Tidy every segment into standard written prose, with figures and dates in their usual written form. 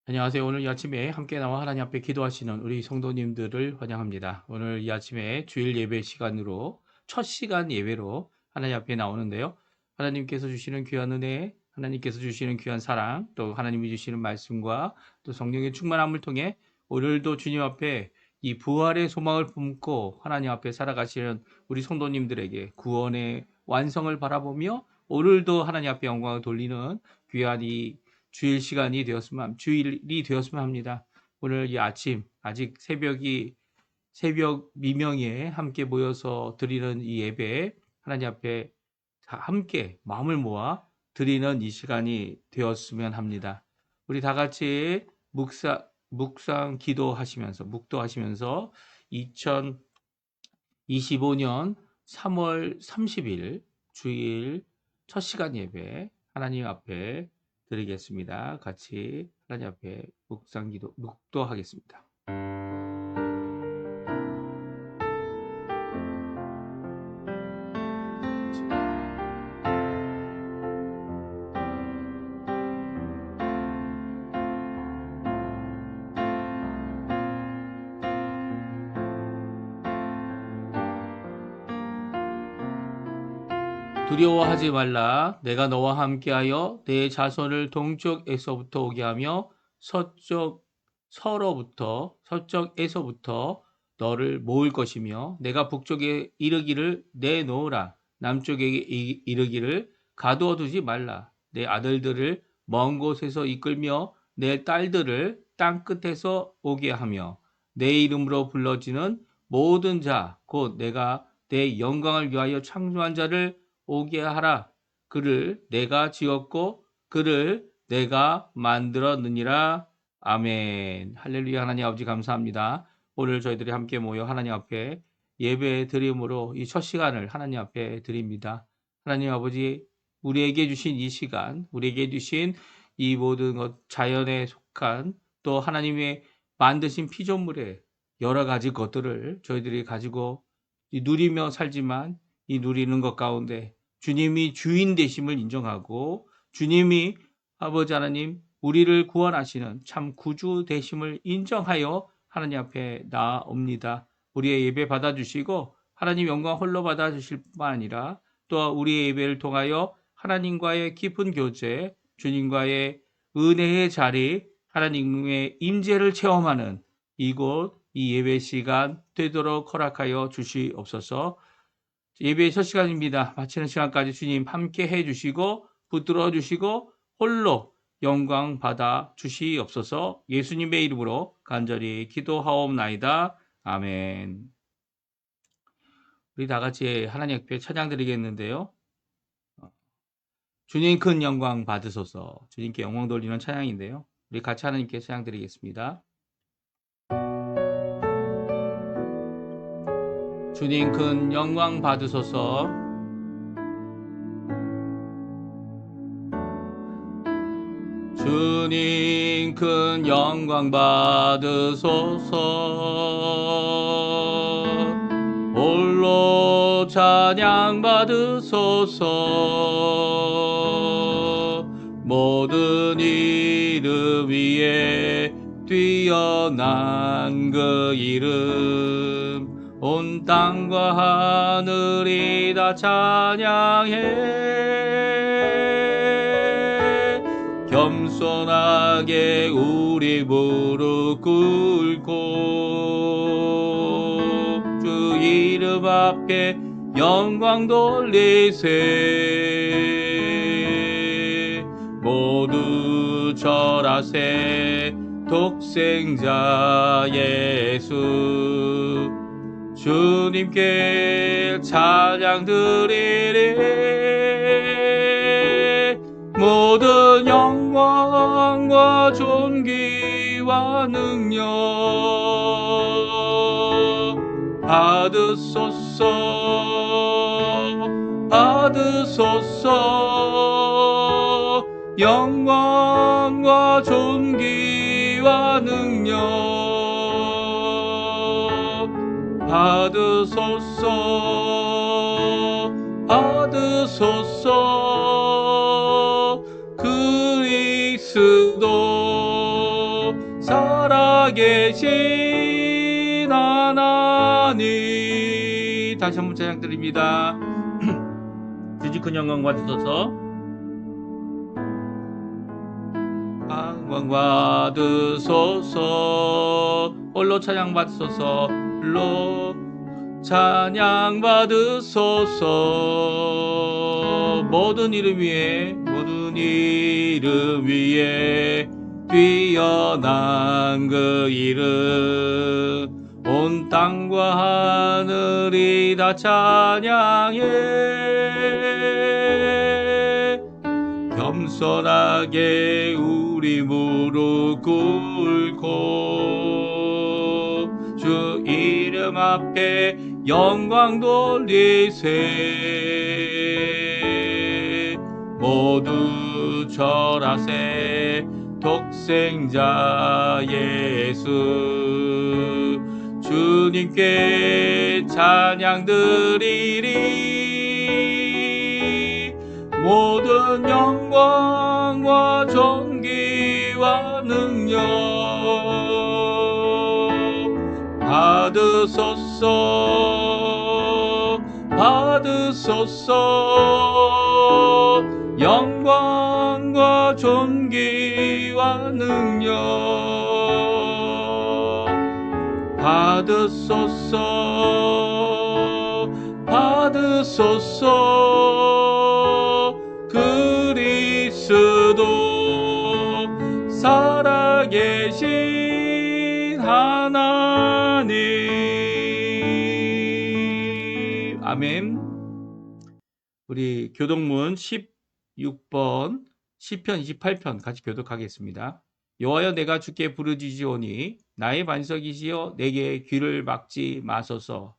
안녕하세요. 오늘 이 아침에 함께 나와 하나님 앞에 기도하시는 우리 성도님들을 환영합니다. 오늘 이 아침에 주일 예배 시간으로 첫 시간 예배로 하나님 앞에 나오는데요. 하나님께서 주시는 귀한 은혜, 하나님께서 주시는 귀한 사랑, 또 하나님이 주시는 말씀과 또 성령의 충만함을 통해 오늘도 주님 앞에 이 부활의 소망을 품고 하나님 앞에 살아가시는 우리 성도님들에게 구원의 완성을 바라보며 오늘도 하나님 앞에 영광을 돌리는 귀한 이 주일이 되었으면 합니다. 오늘 이 아침 아직 새벽 미명에 함께 모여서 드리는 이 예배 하나님 앞에 다 함께 마음을 모아 드리는 이 시간이 되었으면 합니다. 우리 다 같이 묵상 묵도하시면서 2025년 3월 30일 주일 첫 시간 예배 하나님 앞에 드리겠습니다. 같이 하나님 앞에 묵도하겠습니다. 두려워하지 말라. 내가 너와 함께하여 내 자손을 동쪽에서부터 오게 하며 서쪽에서부터 너를 모을 것이며 내가 북쪽에 이르기를 내놓으라. 남쪽에 이르기를 가두어 두지 말라. 내 아들들을 먼 곳에서 이끌며 내 딸들을 땅 끝에서 오게 하며 내 이름으로 불러지는 모든 자, 곧 내가 내 영광을 위하여 창조한 자를 오게 하라. 그를 내가 지었고 그를 내가 만들었느니라. 아멘. 할렐루야. 하나님 아버지 감사합니다. 오늘 저희들이 함께 모여 하나님 앞에 예배 드림으로 이 첫 시간을 하나님 앞에 드립니다. 하나님 아버지 우리에게 주신 이 시간, 우리에게 주신 이 모든 것 자연에 속한 또 하나님의 만드신 피조물의 여러 가지 것들을 저희들이 가지고 누리며 살지만 이 누리는 것 가운데 주님이 주인 되심을 인정하고 주님이 아버지 하나님 우리를 구원하시는 참 구주 되심을 인정하여 하나님 앞에 나옵니다. 우리의 예배 받아주시고 하나님 영광 홀로 받아주실 뿐만 아니라 또 우리의 예배를 통하여 하나님과의 깊은 교제, 주님과의 은혜의 자리, 하나님의 임재를 체험하는 이곳 이 예배 시간 되도록 허락하여 주시옵소서. 예배의 첫 시간입니다. 마치는 시간까지 주님 함께 해주시고 붙들어 주시고 홀로 영광 받아 주시옵소서. 예수님의 이름으로 간절히 기도하옵나이다. 아멘. 우리 다 같이 하나님 앞에 찬양 드리겠는데요. 주님 큰 영광 받으소서. 주님께 영광 돌리는 찬양인데요. 우리 같이 하나님께 찬양 드리겠습니다. 주님 큰 영광 받으소서. 주님 큰 영광 받으소서. 홀로 찬양 받으소서. 모든 이름 위에 뛰어난 그 이름 온 땅과 하늘이 다 찬양해. 겸손하게 우리 무릎 꿇고 주 이름 앞에 영광 돌리세. 모두 절하세. 독생자 예수 주님께 찬양 드리리. 모든 영광과 존귀와 능력 받으소서. 영광과 존귀와 능력 받으소서. 그리스도 살아계신 하나님. 다시 한번 찬양 드립니다. 주지 큰 영광 받으소서. 영광 받으소서. 홀로 찬양 받으소서. 홀로 찬양 받으소서. 모든 이름 위에 뛰어난 그 이름, 온 땅과 하늘이 다 찬양해. 겸손하게 우리 무릎 꿇고 주 이름 앞에 영광 돌리세. 모두 절하세. 독생자 예수 주님께 찬양 드리리. 모든 영광과 존귀와 능력 받으소서. 영광과 존귀와 능력 받으소서. 그리스도 살아계신 하나님. 아멘. 우리 교독문 16번 시편 28편 같이 교독하겠습니다. 여호와여, 내가 주께 부르짖으오니 나의 반석이시여 내게 귀를 막지 마소서.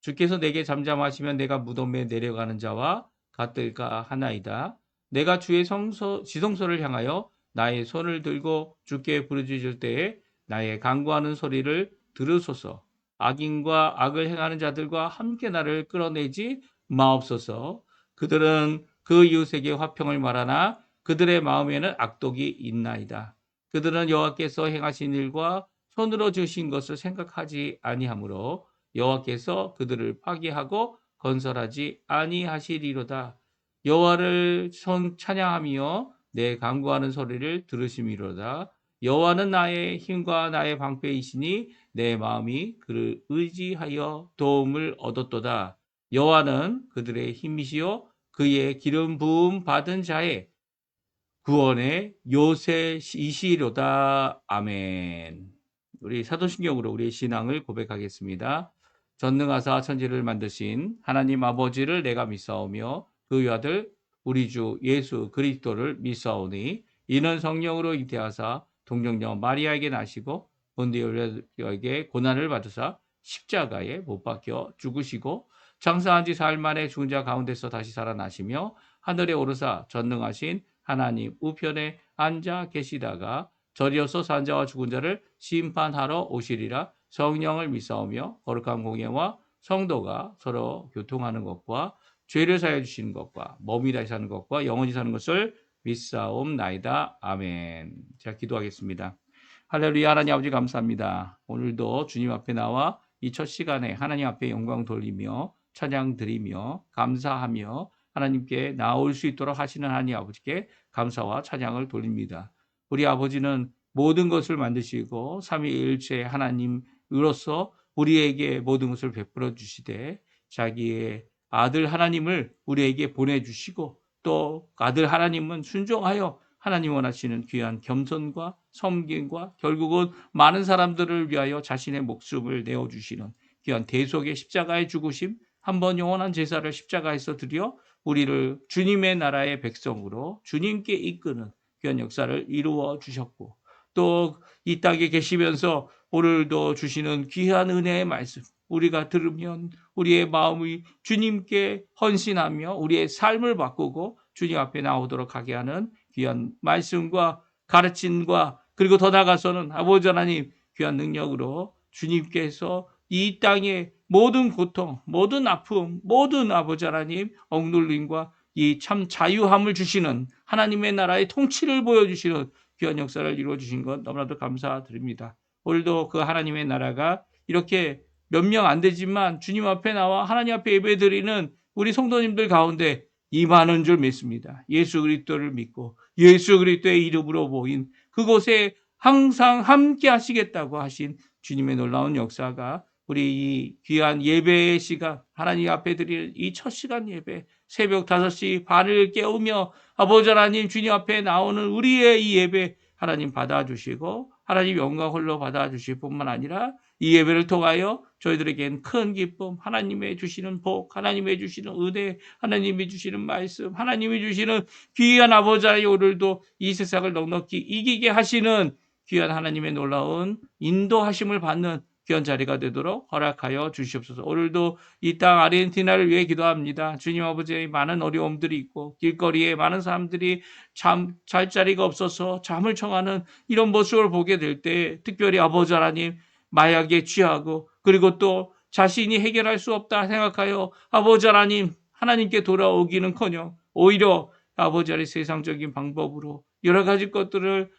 주께서 내게 잠잠하시면 내가 무덤에 내려가는 자와 같을까 하나이다. 내가 주의 지성소를 향하여 나의 손을 들고 주께 부르짖을 때에 나의 간구하는 소리를 들으소서. 악인과 악을 행하는 자들과 함께 나를 끌어내지 마옵소서. 그들은 그 이웃에게 화평을 말하나 그들의 마음에는 악독이 있나이다. 그들은 여호와께서 행하신 일과 손으로 주신 것을 생각하지 아니하므로 여호와께서 그들을 파괴하고 건설하지 아니하시리로다. 여호와를 찬양하며 내 간구하는 소리를 들으심이로다. 여호와는 나의 힘과 나의 방패이시니 내 마음이 그를 의지하여 도움을 얻었도다. 여호와는 그들의 힘이시요 그의 기름 부음 받은 자의 구원의 요새이시로다. 아멘. 우리 사도신경으로 우리의 신앙을 고백하겠습니다. 전능하사 천지를 만드신 하나님 아버지를 내가 믿사오며 그 외아들 우리 주 예수 그리스도를 믿사오니 이는 성령으로 잉태하사 동정녀 마리아에게 나시고 본디올에게 고난을 받으사 십자가에 못 박혀 죽으시고 장사한 지 사흘 만에 죽은 자 가운데서 다시 살아나시며 하늘에 오르사 전능하신 하나님 우편에 앉아 계시다가 저리어서 산 자와 죽은 자를 심판하러 오시리라. 성령을 믿사오며 거룩한 공예와 성도가 서로 교통하는 것과 죄를 사해 주시는 것과 몸이 다시 사는 것과 영원히 사는 것을 믿사옵나이다. 아멘. 자, 기도하겠습니다. 할렐루야. 하나님 아버지 감사합니다. 오늘도 주님 앞에 나와 이 첫 시간에 하나님 앞에 영광 돌리며 찬양 드리며 감사하며 하나님께 나올 수 있도록 하시는 하나님 아버지께 감사와 찬양을 돌립니다. 우리 아버지는 모든 것을 만드시고 삼위일체 하나님으로서 우리에게 모든 것을 베풀어 주시되 자기의 아들 하나님을 우리에게 보내주시고 또 아들 하나님은 순종하여 하나님 원하시는 귀한 겸손과 섬김과 결국은 많은 사람들을 위하여 자신의 목숨을 내어주시는 귀한 대속의 십자가의 죽으심, 한번 영원한 제사를 십자가에서 드려 우리를 주님의 나라의 백성으로 주님께 이끄는 귀한 역사를 이루어 주셨고 또 이 땅에 계시면서 오늘도 주시는 귀한 은혜의 말씀 우리가 들으면 우리의 마음이 주님께 헌신하며 우리의 삶을 바꾸고 주님 앞에 나오도록 하게 하는 귀한 말씀과 가르침과 그리고 더 나아가서는 아버지 하나님 귀한 능력으로 주님께서 이 땅의 모든 고통, 모든 아픔, 모든 아버지 하나님 억눌림과 이 참 자유함을 주시는 하나님의 나라의 통치를 보여주시는 귀한 역사를 이루어주신 것 너무나도 감사드립니다. 오늘도 그 하나님의 나라가 이렇게 몇 명 안 되지만 주님 앞에 나와 하나님 앞에 예배드리는 우리 성도님들 가운데 임하는 줄 믿습니다. 예수 그리스도를 믿고 예수 그리스도의 이름으로 모인 그곳에 항상 함께 하시겠다고 하신 주님의 놀라운 역사가 우리 이 귀한 예배의 시간, 하나님 앞에 드릴 이 첫 시간 예배, 새벽 5시 반을 깨우며 아버지 하나님 주님 앞에 나오는 우리의 이 예배 하나님 받아주시고 하나님 영광 홀로 받아주실 뿐만 아니라 이 예배를 통하여 저희들에겐 큰 기쁨, 하나님의 주시는 복, 하나님의 주시는 은혜, 하나님이 주시는 말씀, 하나님이 주시는 귀한 아버지 하나님 오늘도 이 세상을 넉넉히 이기게 하시는 귀한 하나님의 놀라운 인도하심을 받는 귀한 자리가 되도록 허락하여 주시옵소서. 오늘도 이 땅 아르헨티나를 위해 기도합니다. 주님 아버지의 많은 어려움들이 있고 길거리에 많은 사람들이 잘 자리가 없어서 잠을 청하는 이런 모습을 보게 될 때 특별히 아버지 하나님 마약에 취하고 그리고 또 자신이 해결할 수 없다 생각하여 아버지 하나님 하나님께 돌아오기는커녕 오히려 아버지 하나님 세상적인 방법으로 여러 가지 것들을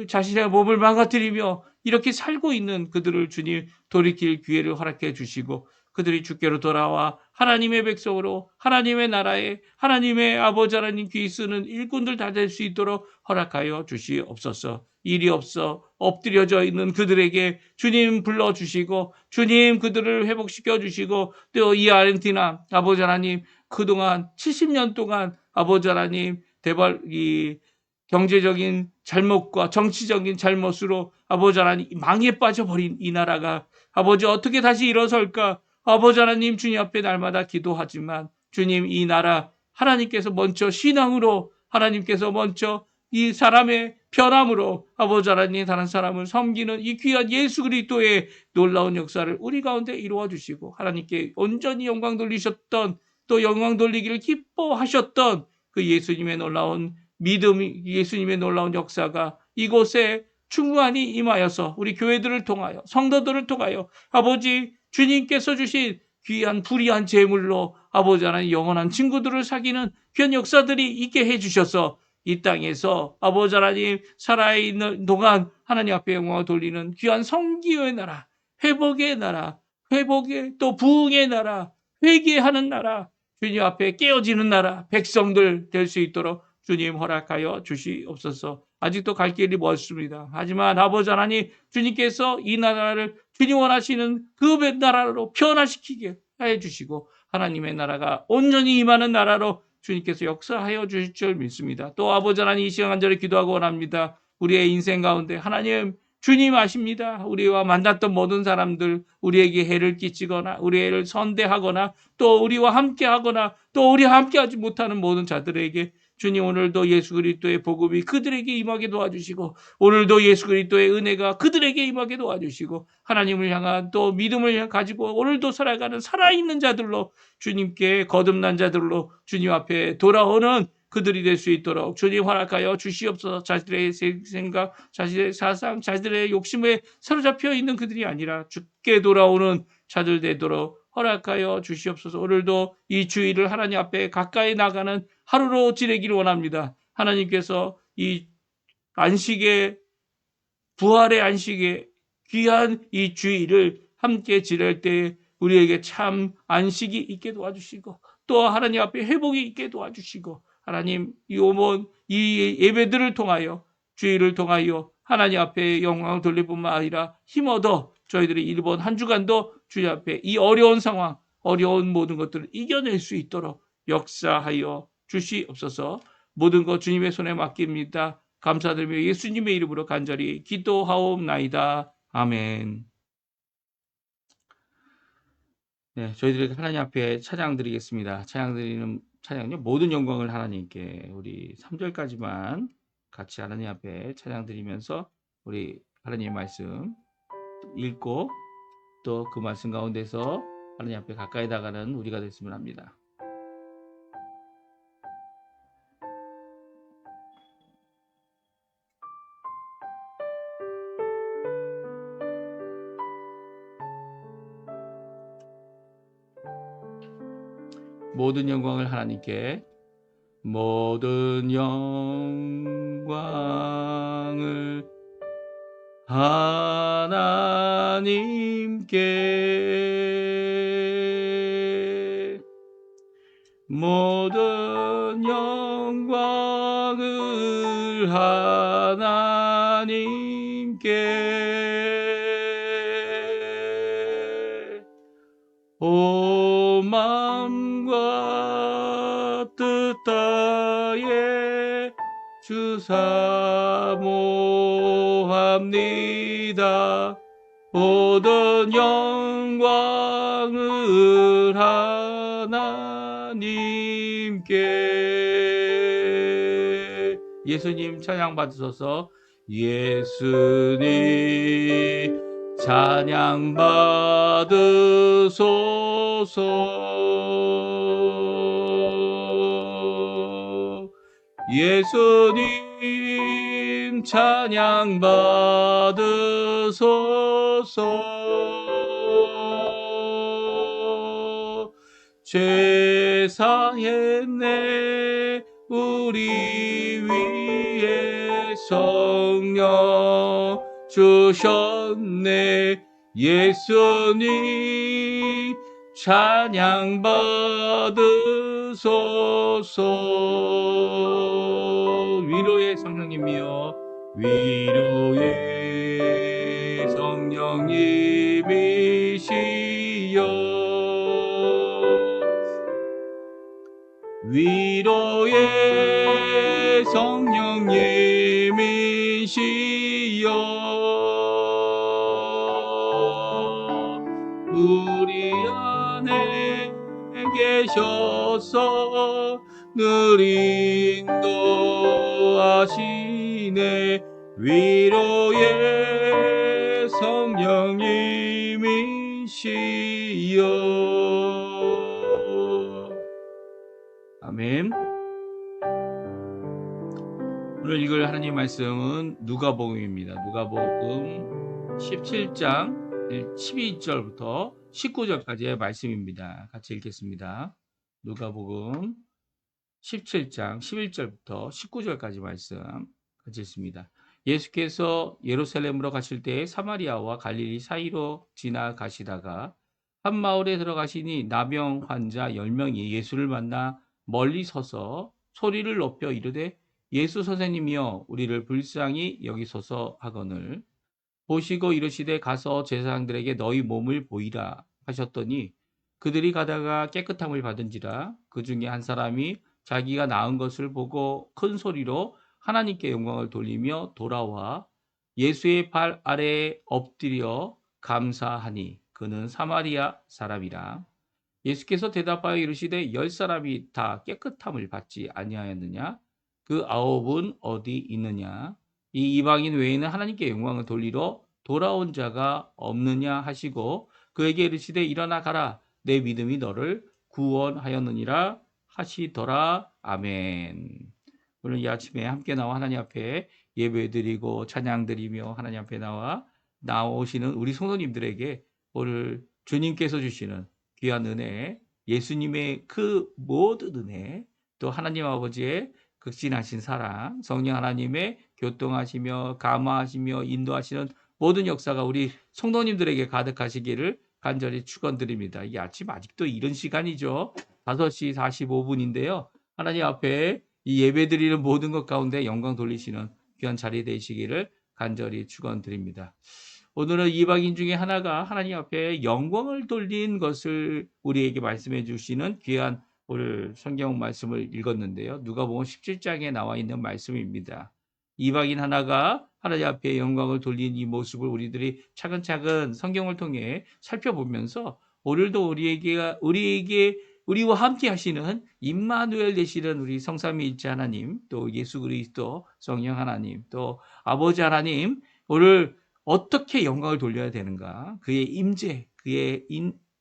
자신의 몸을 망가뜨리며 이렇게 살고 있는 그들을 주님 돌이킬 기회를 허락해 주시고 그들이 주께로 돌아와 하나님의 백성으로 하나님의 나라에 하나님의 아버지 하나님 귀 쓰는 일꾼들 다 될 수 있도록 허락하여 주시옵소서. 일이 없어 엎드려져 있는 그들에게 주님 불러주시고 주님 그들을 회복시켜 주시고 또 이 아르헨티나 아버지 하나님 그동안 70년 동안 아버지 하나님 이 경제적인 잘못과 정치적인 잘못으로 아버지 하나님 망에 빠져버린 이 나라가 아버지 어떻게 다시 일어설까? 아버지 하나님 주님 앞에 날마다 기도하지만 주님 이 나라 하나님께서 먼저 신앙으로 하나님께서 먼저 이 사람의 변함으로 아버지 하나님 다른 사람을 섬기는 이 귀한 예수 그리스도의 놀라운 역사를 우리 가운데 이루어 주시고 하나님께 온전히 영광 돌리셨던 또 영광 돌리기를 기뻐하셨던 그 예수님의 놀라운 믿음, 예수님의 놀라운 역사가 이곳에 충만히 임하여서 우리 교회들을 통하여 성도들을 통하여 아버지 주님께서 주신 귀한 불의한 제물로 아버지 하나님 영원한 친구들을 사귀는 귀한 역사들이 있게 해주셔서 이 땅에서 아버지 하나님 살아있는 동안 하나님 앞에 영광을 돌리는 귀한 성기의 나라, 회복의 나라, 회복의 또 부흥의 나라, 회개하는 나라, 주님 앞에 깨어지는 나라, 백성들 될 수 있도록 주님 허락하여 주시옵소서. 아직도 갈 길이 멀습니다. 하지만 아버지 하나님 주님께서 이 나라를 주님 원하시는 그 나라로 변화시키게 해 주시고 하나님의 나라가 온전히 임하는 나라로 주님께서 역사하여 주실 줄 믿습니다. 또 아버지 하나님 이 시간 간절히 기도하고 원합니다. 우리의 인생 가운데 하나님 주님 아십니다. 우리와 만났던 모든 사람들 우리에게 해를 끼치거나 우리를 선대하거나 또 우리와 함께하거나 또 우리와 함께하지 못하는 모든 자들에게 주님 오늘도 예수 그리스도의 복음이 그들에게 임하게 도와주시고 오늘도 예수 그리스도의 은혜가 그들에게 임하게 도와주시고 하나님을 향한 또 믿음을 가지고 오늘도 살아가는 살아있는 자들로 주님께 거듭난 자들로 주님 앞에 돌아오는 그들이 될 수 있도록 주님 허락하여 주시옵소서. 자신의 생각, 자신의 사상, 자신의 욕심에 사로잡혀 있는 그들이 아니라 주께 돌아오는 자들 되도록 허락하여 주시옵소서. 오늘도 이 주일을 하나님 앞에 가까이 나가는 하루로 지내기를 원합니다. 하나님께서 이 안식의 부활의 안식의 귀한 이 주일을 함께 지낼 때 우리에게 참 안식이 있게 도와주시고 또 하나님 앞에 회복이 있게 도와주시고 하나님 이 예배들을 통하여 주일을 통하여 하나님 앞에 영광을 돌릴 뿐만 아니라 힘어도 저희들이 이번 한 주간도 주님 앞에 이 어려운 상황 어려운 모든 것들을 이겨낼 수 있도록 역사하여 주시옵소서. 모든 것 주님의 손에 맡깁니다. 감사드리며 예수님의 이름으로 간절히 기도하옵나이다. 아멘. 네, 저희들이 하나님 앞에 찬양 드리겠습니다. 찬양 드리는 찬양은요. 모든 영광을 하나님께 우리 3절까지만 같이 하나님 앞에 찬양 드리면서 우리 하나님의 말씀 읽고 또 그 말씀 가운데서 하나님 앞에 가까이 나가는 우리가 됐으면 합니다. 모든 영광을 하나님께 모든 영광을 하나님께 모든 영광을 하나님께 온 마음과 뜻 다해 주사모합니다. 모든 영광을 하나님께. 예수님 찬양 받으소서. 예수님 찬양 받으소서. 예수님 찬양 받으소서. 죄 사했네 우리 위에 성령 주셨네. 예수님 찬양 받으소서. 위로의 성령님이여, 위로의 성령님이시여, 위로의 성령님이시여, 우리 안에 계셔서 늘 인도하시네. 위로의 성령님이시여. 아멘. 오늘 읽을 하나님 말씀은 누가복음입니다. 누가복음 17장 12절부터 19절까지의 말씀입니다. 같이 읽겠습니다. 누가복음 17장 11절부터 19절까지 말씀 같이 읽습니다. 예수께서 예루살렘으로 가실 때 사마리아와 갈릴리 사이로 지나가시다가 한 마을에 들어가시니 나병 환자 10명이 예수를 만나 멀리 서서 소리를 높여 이르되 예수 선생님이여 우리를 불쌍히 여기소서 하거늘 보시고 이르시되 가서 제사장들에게 너희 몸을 보이라 하셨더니 그들이 가다가 깨끗함을 받은지라. 그 중에 한 사람이 자기가 나은 것을 보고 큰 소리로 하나님께 영광을 돌리며 돌아와 예수의 발 아래에 엎드려 감사하니 그는 사마리아 사람이라. 예수께서 대답하여 이르시되 10사람이 다 깨끗함을 받지 아니하였느냐? 그 9은 어디 있느냐? 이 이방인 외에는 하나님께 영광을 돌리러 돌아온 자가 없느냐 하시고 그에게 이르시되 일어나 가라 내 믿음이 너를 구원하였느니라 하시더라. 아멘. 오늘 이 아침에 함께 나와 하나님 앞에 예배드리고 찬양드리며 하나님 앞에 나오시는 우리 성도님들에게 오늘 주님께서 주시는 귀한 은혜, 예수님의 그 모든 은혜, 또 하나님 아버지의 극진하신 사랑, 성령 하나님의 교통하시며 감화하시며 인도하시는 모든 역사가 우리 성도님들에게 가득하시기를 간절히 축원드립니다. 이 아침 아직도 이른 시간이죠. 5시 45분인데요. 하나님 앞에 이 예배드리는 모든 것 가운데 영광 돌리시는 귀한 자리 되시기를 간절히 축원드립니다. 오늘은 이방인 중에 하나가 하나님 앞에 영광을 돌린 것을 우리에게 말씀해 주시는 귀한 오늘 성경 말씀을 읽었는데요. 누가복음 17장에 나와 있는 말씀입니다. 이방인 하나가 하나님 앞에 영광을 돌린 이 모습을 우리들이 차근차근 성경을 통해 살펴보면서 오늘도 우리와 함께 하시는 임마누엘 되시는 우리 성삼위일체 하나님, 또 예수 그리스도 성령 하나님, 또 아버지 하나님, 오늘 어떻게 영광을 돌려야 되는가? 그의 임재, 그의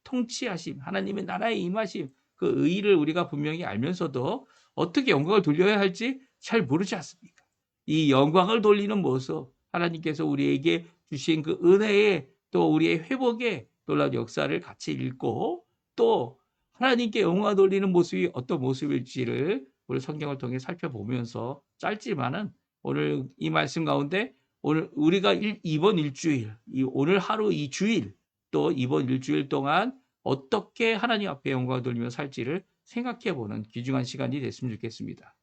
통치하심, 하나님의 나라에 임하심, 그 의의를 우리가 분명히 알면서도 어떻게 영광을 돌려야 할지 잘 모르지 않습니까? 이 영광을 돌리는 모습, 하나님께서 우리에게 주신 그 은혜에 또 우리의 회복에 놀라운 역사를 같이 읽고 또 하나님께 영광을 돌리는 모습이 어떤 모습일지를 우리 성경을 통해 살펴보면서 짧지만은 오늘 이 말씀 가운데 오늘 우리가 이번 일주일, 오늘 하루 이 주일, 또 이번 일주일 동안 어떻게 하나님 앞에 영광을 돌리며 살지를 생각해 보는 귀중한 시간이 됐으면 좋겠습니다.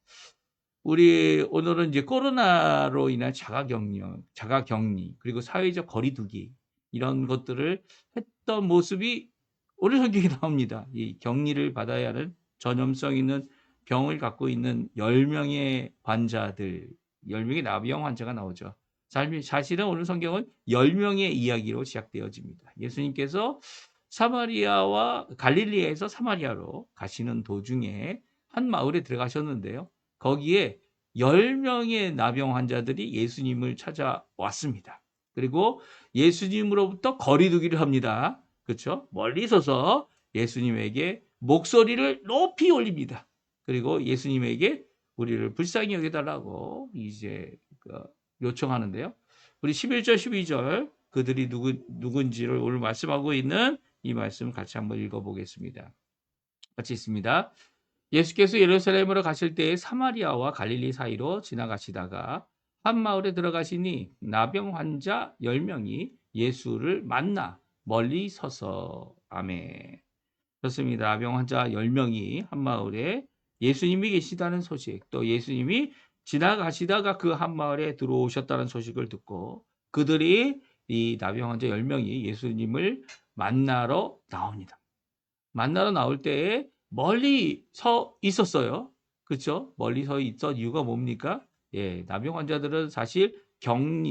우리 오늘은 이제 코로나로 인한 자가격리, 그리고 사회적 거리두기 이런 것들을 했던 모습이 오늘 성경에 나옵니다. 이 격리를 받아야 하는 전염성 있는 병을 갖고 있는 10명의 환자들, 10명의 나병 환자가 나오죠. 사실은 오늘 성경은 10명의 이야기로 시작되어집니다. 예수님께서 사마리아와 갈릴리에서 사마리아로 가시는 도중에 한 마을에 들어가셨는데요. 거기에 10명의 나병 환자들이 예수님을 찾아왔습니다. 그리고 예수님으로부터 거리두기를 합니다. 그렇죠? 멀리 서서 예수님에게 목소리를 높이 올립니다. 그리고 예수님에게 우리를 불쌍히 여겨달라고 이제 요청하는데요. 우리 11절, 12절 그들이 누군지를 오늘 말씀하고 있는 이 말씀 같이 한번 읽어보겠습니다. 같이 있습니다. 예수께서 예루살렘으로 가실 때에 사마리아와 갈릴리 사이로 지나가시다가 한 마을에 들어가시니 나병 환자 10명이 예수를 만나 멀리 서서 아멘. 그렇습니다. 나병 환자 10명이 한 마을에 예수님이 계시다는 소식, 또 예수님이 지나가시다가 그 한 마을에 들어오셨다는 소식을 듣고 그들이 이 나병 환자 10명이 예수님을 만나러 나옵니다. 만나러 나올 때에 멀리 서 있었어요. 그렇죠? 멀리 서 있던 이유가 뭡니까? 예, 나병 환자들은 사실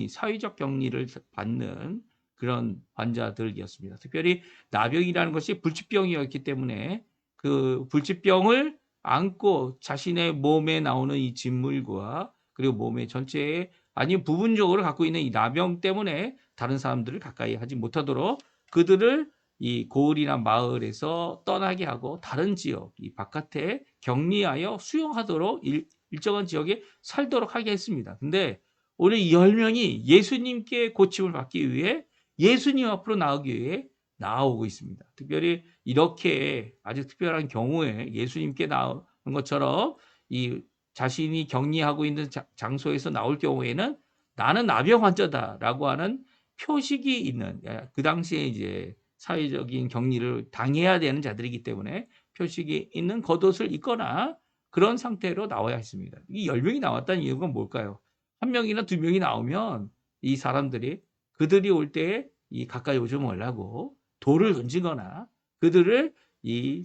사회적 격리를 받는 그런 환자들이었습니다. 특별히 나병이라는 것이 불치병이었기 때문에 그 불치병을 안고 자신의 몸에 나오는 이 진물과 그리고 몸의 전체에 아니면 부분적으로 갖고 있는 이 나병 때문에 다른 사람들을 가까이 하지 못하도록 그들을 이 고을이나 마을에서 떠나게 하고 다른 지역, 이 바깥에 격리하여 수용하도록 일정한 지역에 살도록 하게 했습니다. 근데 오늘 이 10명이 예수님께 고침을 받기 위해 예수님 앞으로 나오기 위해 나오고 있습니다. 특별히 이렇게 아주 특별한 경우에 예수님께 나오는 것처럼 이 자신이 격리하고 있는 장소에서 나올 경우에는 나는 나병 환자다라고 하는 표식이 있는 그 당시에 이제 사회적인 격리를 당해야 되는 자들이기 때문에 표식이 있는 겉옷을 입거나 그런 상태로 나와야 했습니다. 이 10명이 나왔다는 이유가 뭘까요? 한 명이나 두 명이 나오면 이 사람들이 그들이 올 때 이 가까이 오지 말라고 돌을 던지거나 그들을 이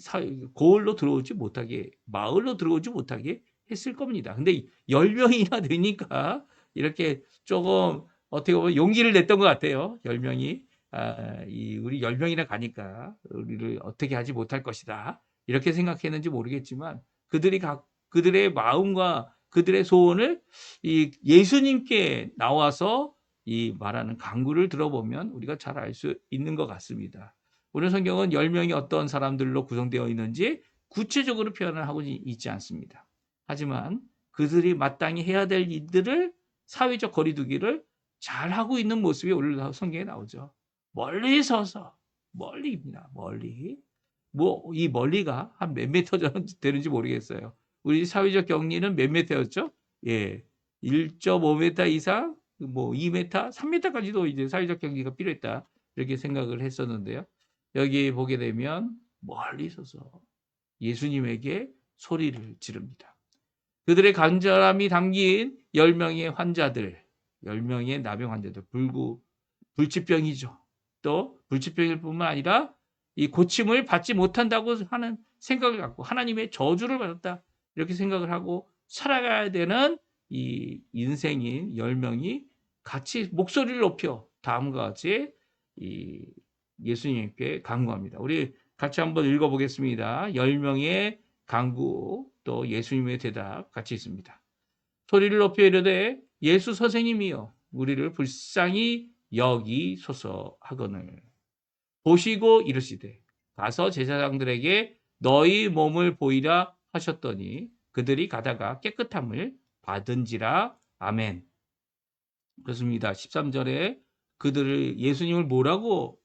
고을로 들어오지 못하게 마을로 들어오지 못하게 했을 겁니다. 근데 10명이나 되니까 이렇게 조금 어떻게 보면 용기를 냈던 것 같아요. 10명이. 우리 10명이나 가니까 우리를 어떻게 하지 못할 것이다. 이렇게 생각했는지 모르겠지만 그들의 마음과 그들의 소원을 이 예수님께 나와서 이 말하는 간구를 들어보면 우리가 잘 알 수 있는 것 같습니다. 오늘 성경은 10명이 어떤 사람들로 구성되어 있는지 구체적으로 표현을 하고 있지 않습니다. 하지만 그들이 마땅히 해야 될 일들을 사회적 거리두기를 잘 하고 있는 모습이 오늘 성경에 나오죠. 멀리 서서 멀리입니다. 멀리. 뭐 이 멀리가 한 몇 미터 되는지 모르겠어요. 우리 사회적 격리는 몇 미터였죠? 예. 1.5m 이상, 뭐 2m, 3m까지도 이제 사회적 격리가 필요했다. 이렇게 생각을 했었는데요. 여기 보게 되면 멀리 서서 예수님에게 소리를 지릅니다. 그들의 간절함이 담긴 10명의 환자들, 10명의 나병 환자들, 불치병이죠. 또 불치병일 뿐만 아니라 이 고침을 받지 못한다고 하는 생각을 갖고 하나님의 저주를 받았다. 이렇게 생각을 하고 살아가야 되는 이 인생인 10명이 같이 목소리를 높여 다음과 같이 이 예수님께 간구합니다. 우리 같이 한번 읽어보겠습니다. 10명의 간구 또 예수님의 대답 같이 있습니다. 소리를 높여 이르되 예수 선생님이여 우리를 불쌍히 여기소서 하거늘 보시고 이르시되 가서 제사장들에게 너희 몸을 보이라 하셨더니 그들이 가다가 깨끗함을 받은지라 아멘. 그렇습니다. 13절에 그들을 예수님을 뭐라고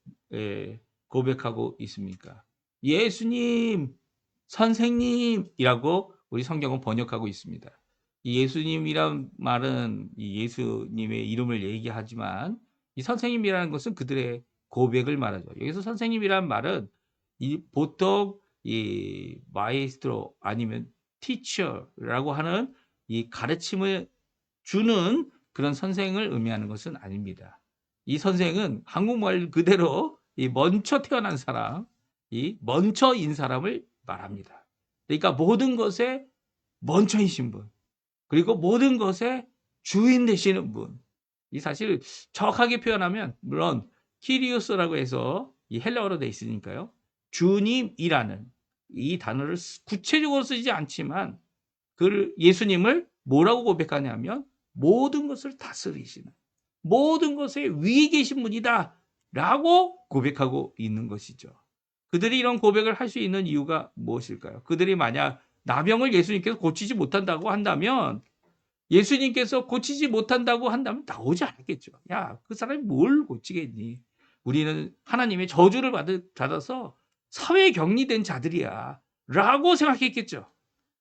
고백하고 있습니까? 예수님, 선생님이라고 우리 성경은 번역하고 있습니다. 이 예수님이란 말은 이 예수님의 이름을 얘기하지만 이 선생님이라는 것은 그들의 고백을 말하죠. 여기서 선생님이란 말은 이 보통 이 마에스트로 아니면 티처라고 하는 이 가르침을 주는 그런 선생을 의미하는 것은 아닙니다. 이 선생은 한국말 그대로 이 먼저 태어난 사람, 이 먼저인 사람을 말합니다. 그러니까 모든 것에 먼저이신 분, 그리고 모든 것의 주인 되시는 분. 이 사실 정확하게 표현하면 물론 키리오스라고 해서 이 헬라어로 돼 있으니까요. 주님이라는 이 단어를 구체적으로 쓰지 않지만 그 예수님을 뭐라고 고백하냐면 모든 것을 다스리시는 모든 것에 위에 계신 분이다 라고 고백하고 있는 것이죠. 그들이 이런 고백을 할 수 있는 이유가 무엇일까요? 그들이 만약 나병을 예수님께서 고치지 못한다고 한다면 예수님께서 고치지 못한다고 한다면 나오지 않았겠죠. 야, 그 사람이 뭘 고치겠니? 우리는 하나님의 저주를 받아서 사회 격리된 자들이야. 라고 생각했겠죠.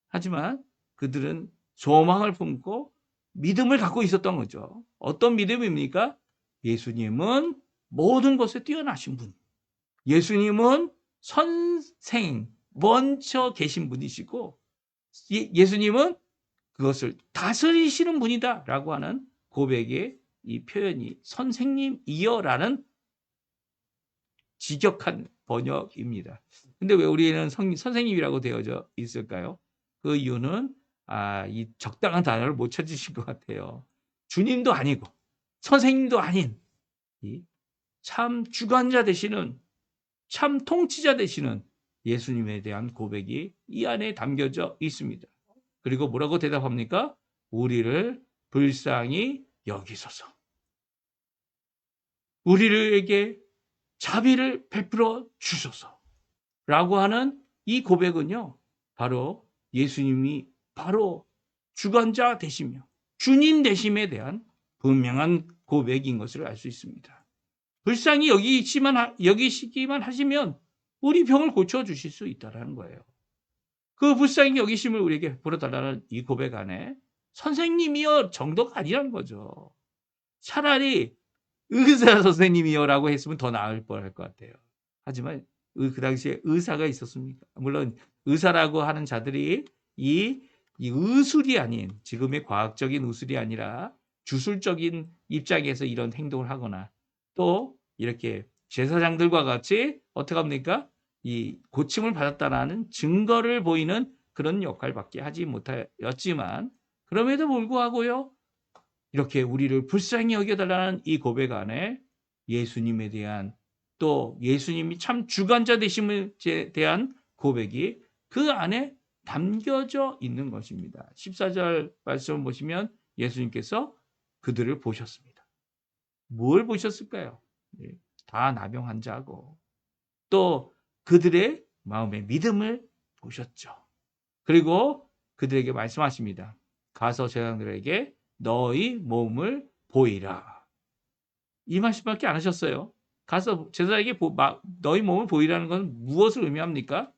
하지만 그들은 소망을 품고 믿음을 갖고 있었던 거죠. 어떤 믿음입니까? 예수님은 모든 것에 뛰어나신 분. 예수님은 선생, 먼저 계신 분이시고, 예수님은 그것을 다스리시는 분이다라고 하는 고백의 이 표현이 선생님이여라는 직역한 번역입니다. 근데 왜 우리는 선생님이라고 되어져 있을까요? 그 이유는 이 적당한 단어를 못 찾으신 것 같아요. 주님도 아니고 선생님도 아닌 이 참 주관자 되시는 참 통치자 되시는 예수님에 대한 고백이 이 안에 담겨져 있습니다. 그리고 뭐라고 대답합니까? 우리를 불쌍히 여기소서. 우리에게 자비를 베풀어 주소서. 라고 하는 이 고백은요. 바로 예수님이 바로 주관자 되시며 주님 되심에 대한 분명한 고백인 것을 알 수 있습니다. 불쌍히 여기시기만 하시면 우리 병을 고쳐주실 수 있다는 거예요. 그 불쌍히 여기심을 우리에게 베풀어달라는 이 고백 안에 선생님이여 정도가 아니라는 거죠. 차라리 의사 선생님이여라고 했으면 더 나을 뻔할 것 같아요. 하지만 그 당시에 의사가 있었습니까? 물론 의사라고 하는 자들이 이 의술이 아닌 지금의 과학적인 의술이 아니라 주술적인 입장에서 이런 행동을 하거나 또 이렇게 제사장들과 같이 어떻게 합니까? 이 고침을 받았다라는 증거를 보이는 그런 역할밖에 하지 못하였지만 그럼에도 불구하고요. 이렇게 우리를 불쌍히 여겨달라는 이 고백 안에 예수님에 대한 또 예수님이 참 주관자 되심에 대한 고백이 그 안에 담겨져 있는 것입니다. 14절 말씀을 보시면 예수님께서 그들을 보셨습니다. 뭘 보셨을까요? 다 나병 환자고 또 그들의 마음의 믿음을 보셨죠. 그리고 그들에게 말씀하십니다. 가서 제사장들에게 너희 몸을 보이라. 이 말씀밖에 안 하셨어요. 가서 제사장에게 너희 몸을 보이라는 건 무엇을 의미합니까?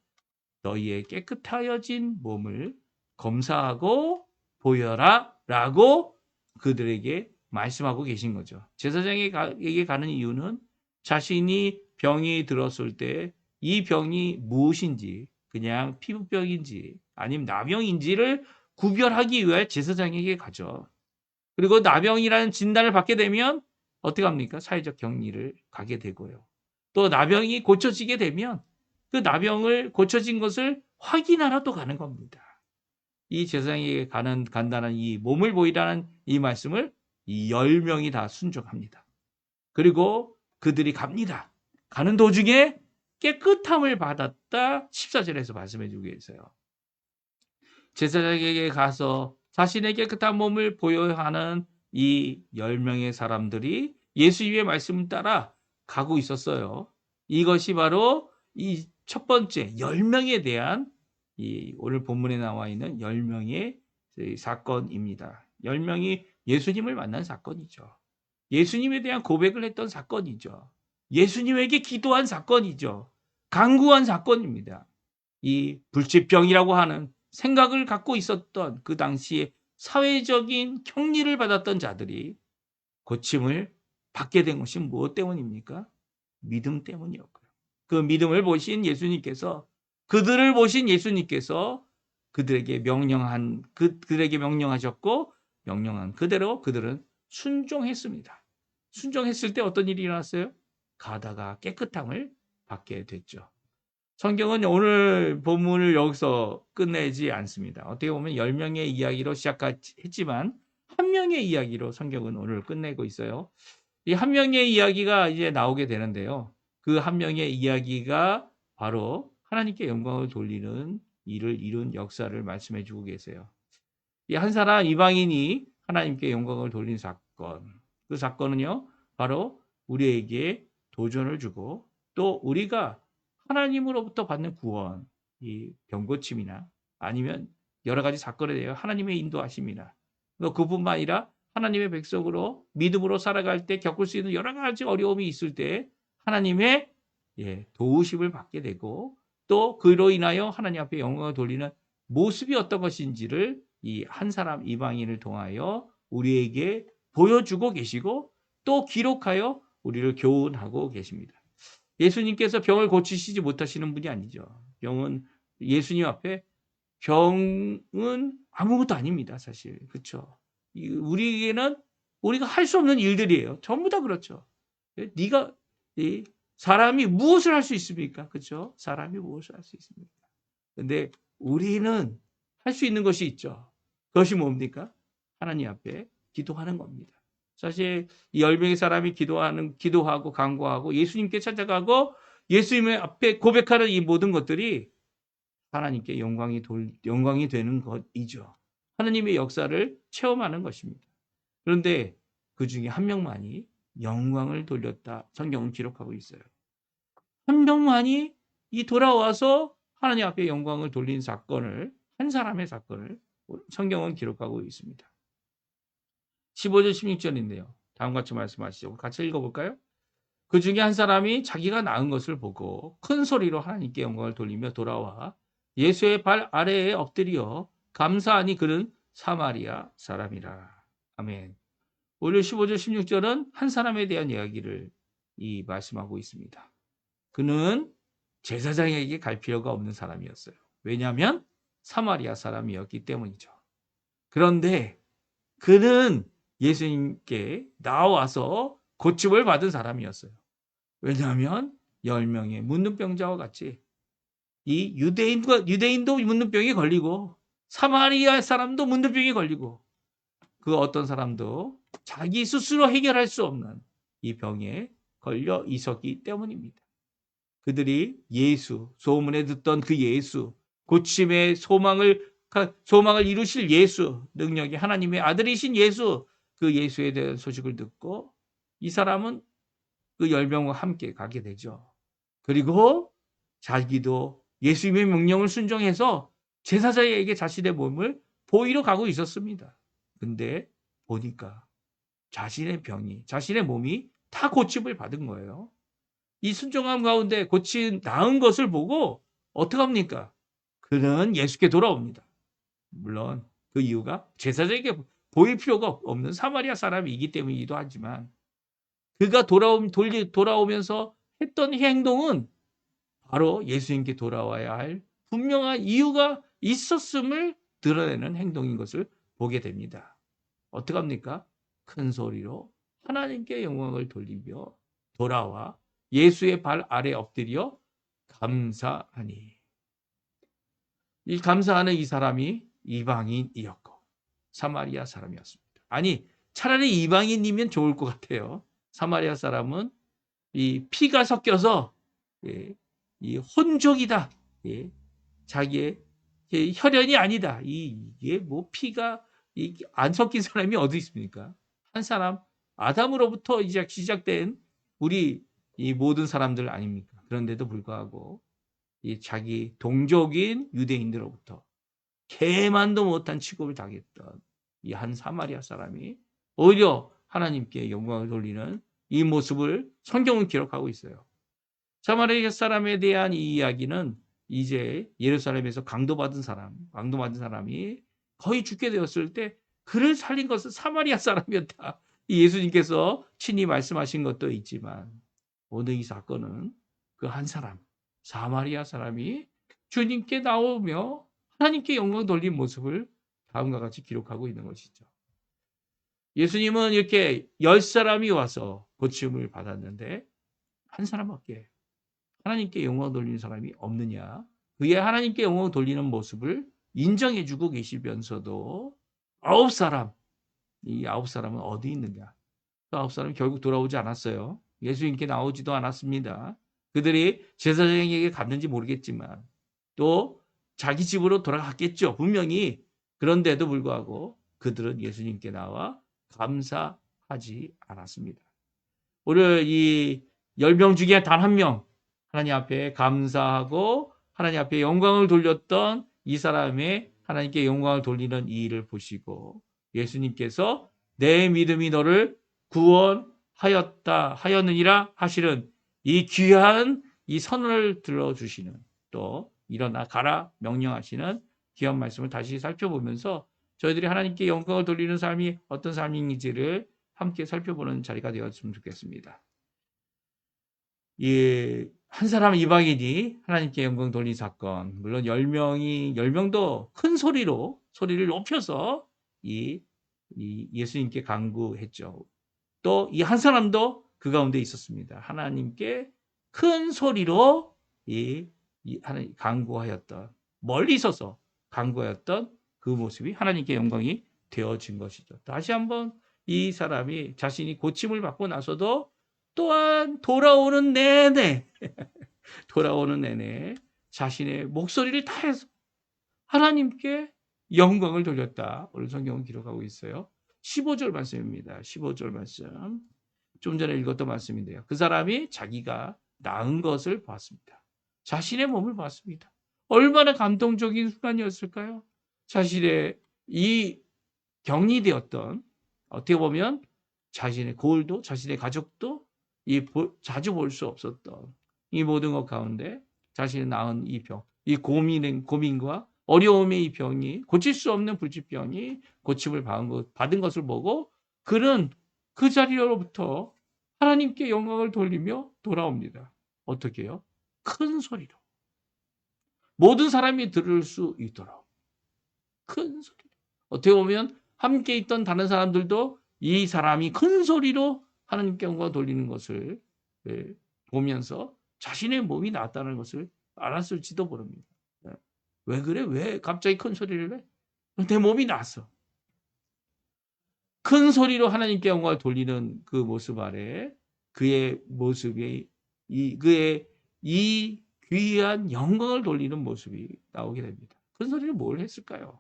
너희의 깨끗하여진 몸을 검사하고 보여라 라고 그들에게 말씀하고 계신 거죠. 제사장에게 가는 이유는 자신이 병이 들었을 때 이 병이 무엇인지 그냥 피부병인지 아니면 나병인지를 구별하기 위해 제사장에게 가죠. 그리고 나병이라는 진단을 받게 되면 어떻게 합니까? 사회적 격리를 가게 되고요. 또 나병이 고쳐지게 되면 그 나병을 고쳐진 것을 확인하러 또 가는 겁니다. 이 제사장에게 간다는 이 몸을 보이라는 이 말씀을 이 10명이 다 순종합니다. 그리고 그들이 갑니다. 가는 도중에 깨끗함을 받았다 14절에서 말씀해 주고 계세요. 제사장에게 가서 자신의 깨끗한 몸을 보여야 하는 이 10명의 사람들이 예수님의 말씀을 따라 가고 있었어요. 이것이 바로 이 첫 번째 10명에 대한 이 오늘 본문에 나와 있는 10명의 사건입니다. 10명이 예수님을 만난 사건이죠. 예수님에 대한 고백을 했던 사건이죠. 예수님에게 기도한 사건이죠. 간구한 사건입니다. 이 불치병이라고 하는 생각을 갖고 있었던 그 당시에 사회적인 격리를 받았던 자들이 고침을 받게 된 것이 무엇 때문입니까? 믿음 때문이었고요. 그 믿음을 보신 예수님께서 그들을 보신 예수님께서 그들에게 명령하셨고 명령한 그대로 그들은 순종했습니다. 순종했을 때 어떤 일이 일어났어요? 가다가 깨끗함을 받게 됐죠. 성경은 오늘 본문을 여기서 끝내지 않습니다. 어떻게 보면 10명의 이야기로 시작했지만 한 명의 이야기로 성경은 오늘 끝내고 있어요. 이 한 명의 이야기가 이제 나오게 되는데요. 그 한 명의 이야기가 바로 하나님께 영광을 돌리는 일을 이룬 역사를 말씀해 주고 계세요. 이 한 사람 이방인이 하나님께 영광을 돌린 사건. 그 사건은요. 바로 우리에게 도전을 주고 또 우리가 하나님으로부터 받는 구원, 이 병고침이나 아니면 여러 가지 사건에 대해 하나님의 인도하심이나 또 그뿐만 아니라 하나님의 백성으로 믿음으로 살아갈 때 겪을 수 있는 여러 가지 어려움이 있을 때 하나님의 도우심을 받게 되고 또 그로 인하여 하나님 앞에 영광을 돌리는 모습이 어떤 것인지를 이 한 사람 이방인을 통하여 우리에게 보여주고 계시고 또 기록하여 우리를 교훈하고 계십니다. 예수님께서 병을 고치시지 못하시는 분이 아니죠. 예수님 앞에 병은 아무것도 아닙니다, 사실. 그렇죠? 우리에게는 우리가 할 수 없는 일들이에요. 전부 다 그렇죠. 네가 사람이 무엇을 할 수 있습니까? 그렇죠? 사람이 무엇을 할 수 있습니까? 근데 우리는 할 수 있는 것이 있죠. 그것이 뭡니까? 하나님 앞에 기도하는 겁니다. 사실 이 10명의 사람이 기도하고 간구하고 예수님께 찾아가고 예수님의 앞에 고백하는 이 모든 것들이 하나님께 영광이 되는 것이죠. 하나님의 역사를 체험하는 것입니다. 그런데 그 중에 한 명만이 영광을 돌렸다. 성경은 기록하고 있어요. 한 명만이 이 돌아와서 하나님 앞에 영광을 돌린 사건을 한 사람의 사건을 성경은 기록하고 있습니다. 15절 16절인데요. 다음과 같이 말씀하시죠. 같이 읽어볼까요? 그 중에 한 사람이 자기가 낳은 것을 보고 큰 소리로 하나님께 영광을 돌리며 돌아와 예수의 발 아래에 엎드려 감사하니 그는 사마리아 사람이라. 아멘. 오늘 15절 16절은 한 사람에 대한 이야기를 말씀하고 있습니다. 그는 제사장에게 갈 필요가 없는 사람이었어요. 왜냐하면 사마리아 사람이었기 때문이죠. 그런데 그는 예수님께 나와서 고침을 받은 사람이었어요. 왜냐하면 10명의 문둥병자와 같이 이 유대인도 문둥병이 걸리고 사마리아 사람도 문둥병이 걸리고 그 어떤 사람도 자기 스스로 해결할 수 없는 이 병에 걸려 있었기 때문입니다. 그들이 소문에 듣던 그 예수, 고침의 소망을 이루실 예수, 능력이 하나님의 아들이신 예수, 그 예수에 대한 소식을 듣고 이 사람은 그 10명과 함께 가게 되죠. 그리고 자기도 예수님의 명령을 순종해서 제사장에게 자신의 몸을 보이러 가고 있었습니다. 근데 보니까 자신의 몸이 다 고침을 받은 거예요. 이 순종함 가운데 나은 것을 보고 어떡합니까? 그는 예수께 돌아옵니다. 물론 그 이유가 제사장에게 보일 필요가 없는 사마리아 사람이기 때문이기도 하지만 그가 돌아오면서 했던 행동은 바로 예수님께 돌아와야 할 분명한 이유가 있었음을 드러내는 행동인 것을 보게 됩니다. 어떡합니까? 큰 소리로 하나님께 영광을 돌리며 돌아와 예수의 발 아래 엎드려 감사하니. 이 감사하는 이 사람이 이방인이었고 사마리아 사람이었습니다. 아니 차라리 이방인이면 좋을 것 같아요. 사마리아 사람은 이 피가 섞여서 이 혼족이다. 자기의 혈연이 아니다. 이게 뭐 피가 안 섞인 사람이 어디 있습니까? 한 사람 아담으로부터 이제 시작된 우리 이 모든 사람들 아닙니까? 그런데도 불구하고 이 자기 동족인 유대인들로부터 개만도 못한 취급을 당했던 이 한 사마리아 사람이 오히려 하나님께 영광을 돌리는 이 모습을 성경은 기록하고 있어요. 사마리아 사람에 대한 이 이야기는 이제 예루살렘에서 강도받은 사람이 거의 죽게 되었을 때 그를 살린 것은 사마리아 사람이었다. 예수님께서 친히 말씀하신 것도 있지만 오늘 이 사건은 그 한 사람, 사마리아 사람이 주님께 나오며 하나님께 영광 돌린 모습을 다음과 같이 기록하고 있는 것이죠. 예수님은 이렇게 10사람이 와서 고침을 받았는데 한 사람밖에 하나님께 영광 돌리는 사람이 없느냐? 그의 하나님께 영광 돌리는 모습을 인정해주고 계시면서도 9사람, 이 9사람은 어디 있느냐? 그 9사람은 결국 돌아오지 않았어요. 예수님께 나오지도 않았습니다. 그들이 제사장에게 갔는지 모르겠지만 또 자기 집으로 돌아갔겠죠. 분명히. 그런데도 불구하고 그들은 예수님께 나와 감사하지 않았습니다. 오늘 이 10명 중에 단 한 명 하나님 앞에 감사하고 하나님 앞에 영광을 돌렸던 이 사람의 하나님께 영광을 돌리는 이 일을 보시고 예수님께서 내 믿음이 너를 하였느니라 하시는 이 귀한 이 선언을 들어주시는 또 일어나 가라 명령하시는 귀한 말씀을 다시 살펴보면서 저희들이 하나님께 영광을 돌리는 삶이 어떤 삶인지를 함께 살펴보는 자리가 되었으면 좋겠습니다. 한 사람 이방인이 하나님께 영광 돌린 사건, 물론 10명도 큰 소리를 높여서 예수님께 간구했죠. 또 이 한 사람도 그 가운데 있었습니다. 하나님께 큰 소리로 하나님 간구하였던, 멀리 있어서 간구하였던 그 모습이 하나님께 영광이 되어진 것이죠. 다시 한번 이 사람이 자신이 고침을 받고 나서도 또한 돌아오는 내내 자신의 목소리를 다해서 하나님께 영광을 돌렸다. 오늘 성경은 기록하고 있어요. 15절 말씀입니다. 15절 말씀. 좀 전에 읽었던 말씀인데요. 그 사람이 자기가 나은 것을 봤습니다. 자신의 몸을 봤습니다. 얼마나 감동적인 순간이었을까요? 자신의 이 격리되었던, 어떻게 보면 자신의 고을도 자신의 가족도 자주 볼 수 없었던 이 모든 것 가운데 자신이 낳은 이 병, 이 고민과 어려움의 이 병이, 고칠 수 없는 불치병이 고침을 받은 것을 보고 그는 그 자리로부터 하나님께 영광을 돌리며 돌아옵니다. 어떻게 해요? 큰 소리로. 모든 사람이 들을 수 있도록 큰 소리로. 어떻게 보면 함께 있던 다른 사람들도 이 사람이 큰 소리로 하나님께 영광을 돌리는 것을 보면서 자신의 몸이 낫다는 것을 알았을지도 모릅니다. 왜 그래? 왜 갑자기 큰 소리를 해? 내 몸이 나았어. 큰 소리로 하나님께 영광을 돌리는 그 모습 아래 그의 모습이 그의 이 귀한 영광을 돌리는 모습이 나오게 됩니다. 큰 소리를 뭘 했을까요?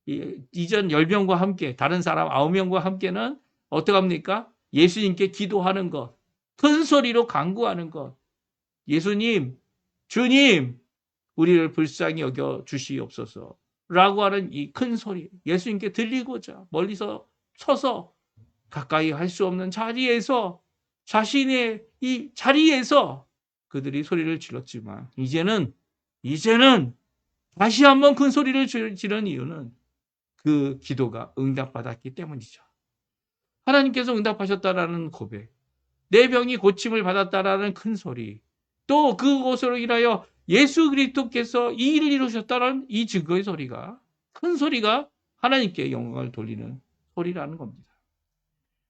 이전 10명과 함께 다른 사람 9명과 함께는 어떻게 합니까? 예수님께 기도하는 것, 큰 소리로 간구하는 것. 예수님, 주님, 우리를 불쌍히 여겨 주시옵소서라고 하는 이 큰 소리, 예수님께 들리고자 멀리서 서서 가까이 할 수 없는 자리에서 자신의 이 자리에서 그들이 소리를 질렀지만 이제는 다시 한번 큰 소리를 지른 이유는 그 기도가 응답받았기 때문이죠. 하나님께서 응답하셨다라는 고백, 내 병이 고침을 받았다라는 큰 소리, 또 그것으로 인하여 예수 그리스도께서 이 일을 이루셨다는 이 증거의 소리가, 큰 소리가 하나님께 영광을 돌리는 소리라는 겁니다.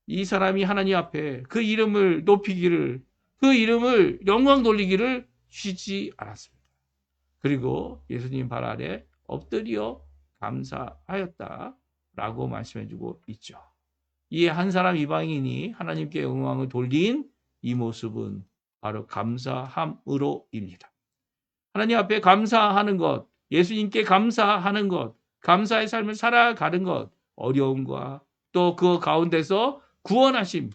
이 사람이 하나님 앞에 그 이름을 높이기를, 그 이름을 영광 돌리기를 쉬지 않았습니다. 그리고 예수님 발 아래 엎드려 감사하였다라고 말씀해주고 있죠. 이 한 사람 이방인이 하나님께 영광을 돌린 이 모습은 바로 감사함으로입니다. 하나님 앞에 감사하는 것, 예수님께 감사하는 것, 감사의 삶을 살아가는 것, 어려움과 또 그 가운데서 구원하심,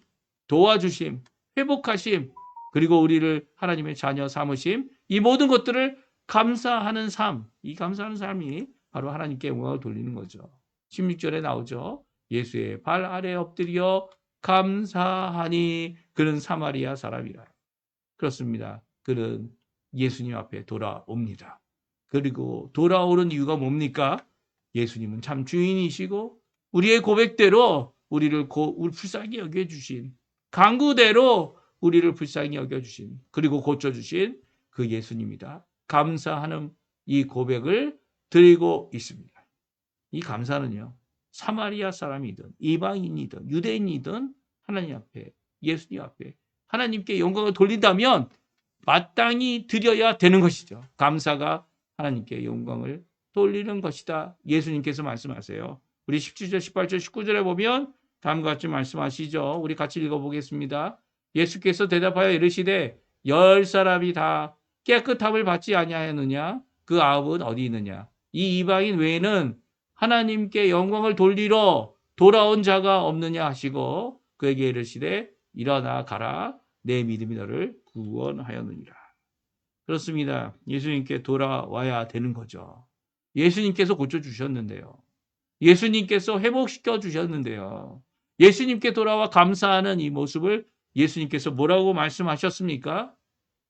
도와주심, 회복하심, 그리고 우리를 하나님의 자녀 삼으심, 이 모든 것들을 감사하는 삶, 이 감사하는 삶이 바로 하나님께 영광을 돌리는 거죠. 16절에 나오죠. 예수의 발 아래 엎드려 감사하니 그는 사마리아 사람이라. 그렇습니다. 그는 예수님 앞에 돌아옵니다. 그리고 돌아오는 이유가 뭡니까? 예수님은 참 주인이시고 우리의 고백대로 우리를 불쌍히 여겨주신, 간구대로 우리를 불쌍히 여겨주신, 그리고 고쳐주신 그 예수님이다. 감사하는 이 고백을 드리고 있습니다. 이 감사는요, 사마리아 사람이든 이방인이든 유대인이든 하나님 앞에, 예수님 앞에 하나님께 영광을 돌린다면 마땅히 드려야 되는 것이죠. 감사가 하나님께 영광을 돌리는 것이다. 예수님께서 말씀하세요. 우리 17절, 18절, 19절에 보면 다음과 같이 말씀하시죠. 우리 같이 읽어보겠습니다. 예수께서 대답하여 이르시되 10사람이 다 깨끗함을 받지 아니하였느냐? 그 아홉은 어디 있느냐? 이 이방인 외에는 하나님께 영광을 돌리러 돌아온 자가 없느냐 하시고 그에게 이르시되 일어나 가라. 내 믿음이 너를 구원하였느니라. 그렇습니다. 예수님께 돌아와야 되는 거죠. 예수님께서 고쳐주셨는데요. 예수님께서 회복시켜 주셨는데요. 예수님께 돌아와 감사하는 이 모습을 예수님께서 뭐라고 말씀하셨습니까?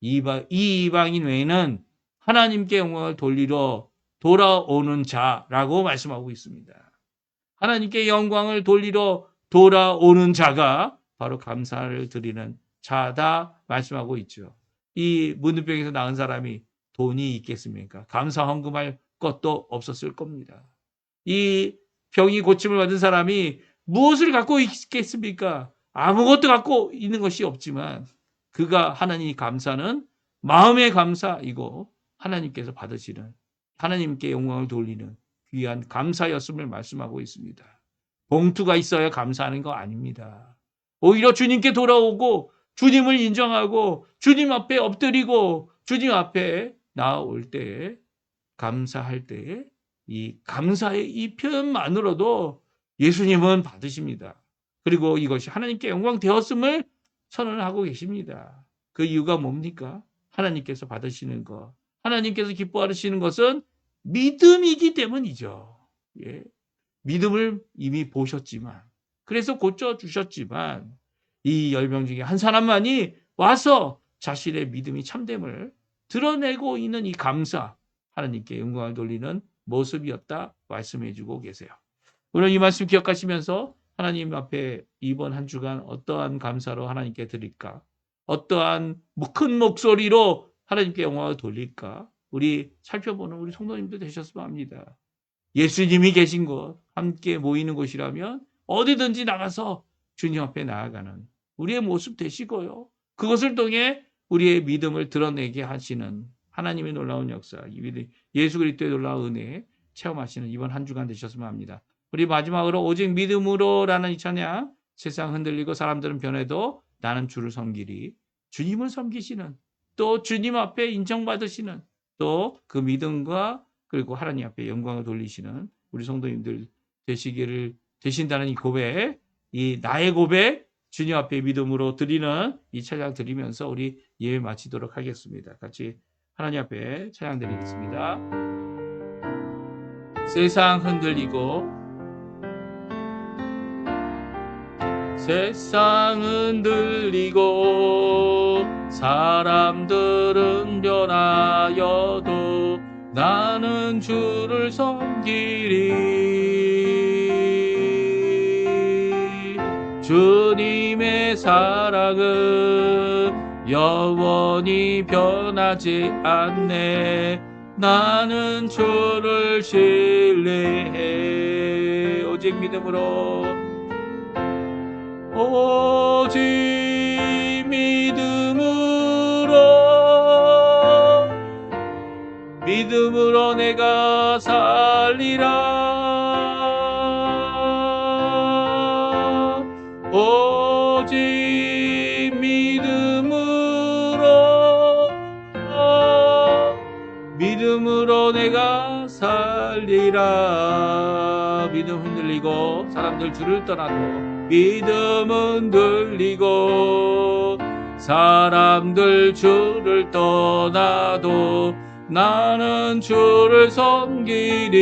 이 이방인 외에는 하나님께 영광을 돌리러 돌아오는 자라고 말씀하고 있습니다. 하나님께 영광을 돌리러 돌아오는 자가 바로 감사를 드리는 자다 말씀하고 있죠. 이 문둥병에서 나은 사람이 돈이 있겠습니까? 감사 헌금할 것도 없었을 겁니다. 이 병이 고침을 받은 사람이 무엇을 갖고 있겠습니까? 아무것도 갖고 있는 것이 없지만 그가 하나님 감사는 마음의 감사이고 하나님께서 받으시는, 하나님께 영광을 돌리는 귀한 감사였음을 말씀하고 있습니다. 봉투가 있어야 감사하는 거 아닙니다. 오히려 주님께 돌아오고 주님을 인정하고 주님 앞에 엎드리고 주님 앞에 나아올 때에, 감사할 때에 이 감사의 이 표현만으로도 예수님은 받으십니다. 그리고 이것이 하나님께 영광 되었음을 선언하고 계십니다. 그 이유가 뭡니까? 하나님께서 받으시는 것, 하나님께서 기뻐하시는 것은 믿음이기 때문이죠. 예. 믿음을 이미 보셨지만, 그래서 고쳐주셨지만 이 10명 중에 한 사람만이 와서 자신의 믿음이 참됨을 드러내고 있는 이 감사, 하나님께 영광을 돌리는 모습이었다 말씀해주고 계세요. 오늘 이 말씀 기억하시면서 하나님 앞에 이번 한 주간 어떠한 감사로 하나님께 드릴까? 어떠한 큰 목소리로 하나님께 영광을 돌릴까? 우리 살펴보는 우리 성도님들 되셨으면 합니다. 예수님이 계신 곳, 함께 모이는 곳이라면 어디든지 나가서 주님 앞에 나아가는 우리의 모습 되시고요. 그것을 통해 우리의 믿음을 드러내게 하시는 하나님의 놀라운 역사, 예수 그리스도의 놀라운 은혜 체험하시는 이번 한 주간 되셨으면 합니다. 우리 마지막으로 오직 믿음으로라는 이 찬양, 세상 흔들리고 사람들은 변해도 나는 주를 섬기리. 주님을 섬기시는, 또 주님 앞에 인정받으시는, 또 그 믿음과 그리고 하나님 앞에 영광을 돌리시는 우리 성도님들 되신다는 이 고백, 이 나의 고백, 주님 앞에 믿음으로 드리는 이 찬양 드리면서 우리 예배 마치도록 하겠습니다. 같이 하나님 앞에 찬양 드리겠습니다. 세상 흔들리고 사람들은 변하여도 나는 주를 섬기리. 주님의 사랑은 영원히 변하지 않네. 나는 주를 신뢰해. 오직 믿음으로 믿음으로 내가 살리라. 오직 믿음으로 내가 살리라. 믿음 흔들리고 사람들 주를 떠나도, 믿음 흔들리고 사람들 주를 떠나도 나는 주를 섬기리.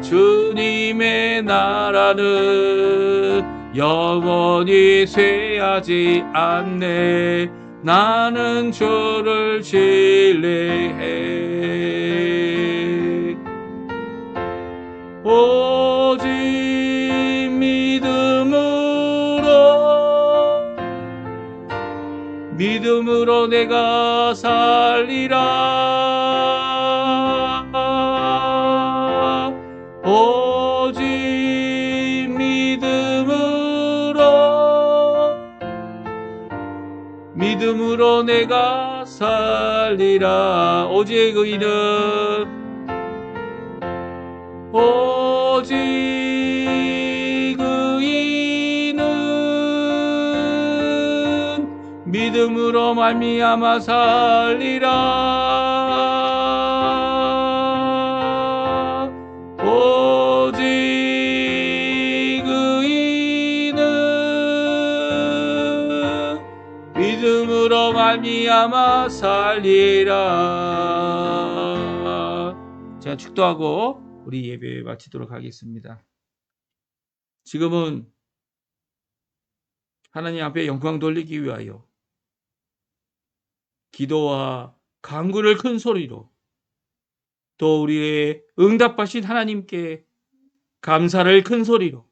주님의 나라는 영원히 쇠하지 않네. 나는 주를 신뢰해. 오직 믿음으로 내가 살리라. 오직 믿음으로 내가 살리라. 오직 의인은 믿음으로 말미암아 살리라. 오직 의인은 믿음으로 말미암아 살리라. 제가 축도하고 우리 예배 마치도록 하겠습니다. 지금은 하나님 앞에 영광 돌리기 위하여 기도와 간구를 큰 소리로, 또 우리의 응답하신 하나님께 감사를 큰 소리로,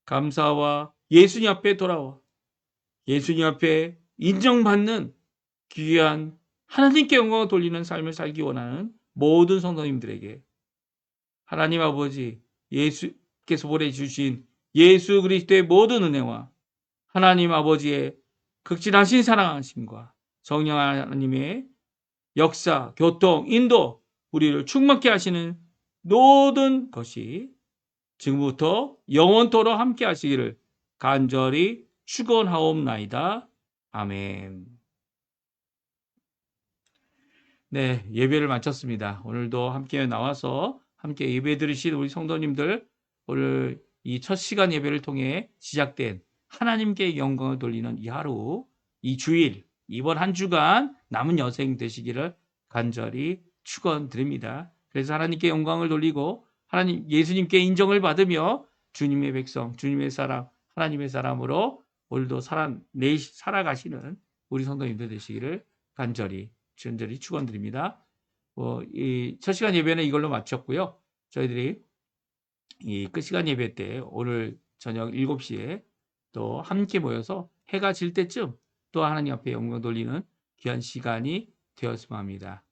감사와 예수님 앞에 돌아와 예수님 앞에 인정받는 귀한 하나님께 영광을 돌리는 삶을 살기 원하는 모든 성도님들에게 하나님 아버지 예수께서 보내주신 예수 그리스도의 모든 은혜와 하나님 아버지의 극진하신 사랑하심과 성령 하나님의 역사, 교통, 인도, 우리를 충만케 하시는 모든 것이 지금부터 영원토록 함께 하시기를 간절히 축원하옵나이다. 아멘. 네, 예배를 마쳤습니다. 오늘도 함께 나와서 함께 예배 드리신 우리 성도님들, 오늘 이 첫 시간 예배를 통해 시작된 하나님께 영광을 돌리는 이 하루, 이 주일, 이번 한 주간 남은 여생 되시기를 간절히 축원드립니다. 그래서 하나님께 영광을 돌리고 하나님 예수님께 인정을 받으며 주님의 백성, 주님의 사람, 하나님의 사람으로 오늘도 살아가시는 우리 성도님들 되시기를 간절히 축원드립니다. 이 첫 시간 예배는 이걸로 마쳤고요. 저희들이 이 끝 시간 예배 때 오늘 저녁 7시에 또 함께 모여서 해가 질 때쯤 또 하나님 앞에 영광 돌리는 귀한 시간이 되었으면 합니다.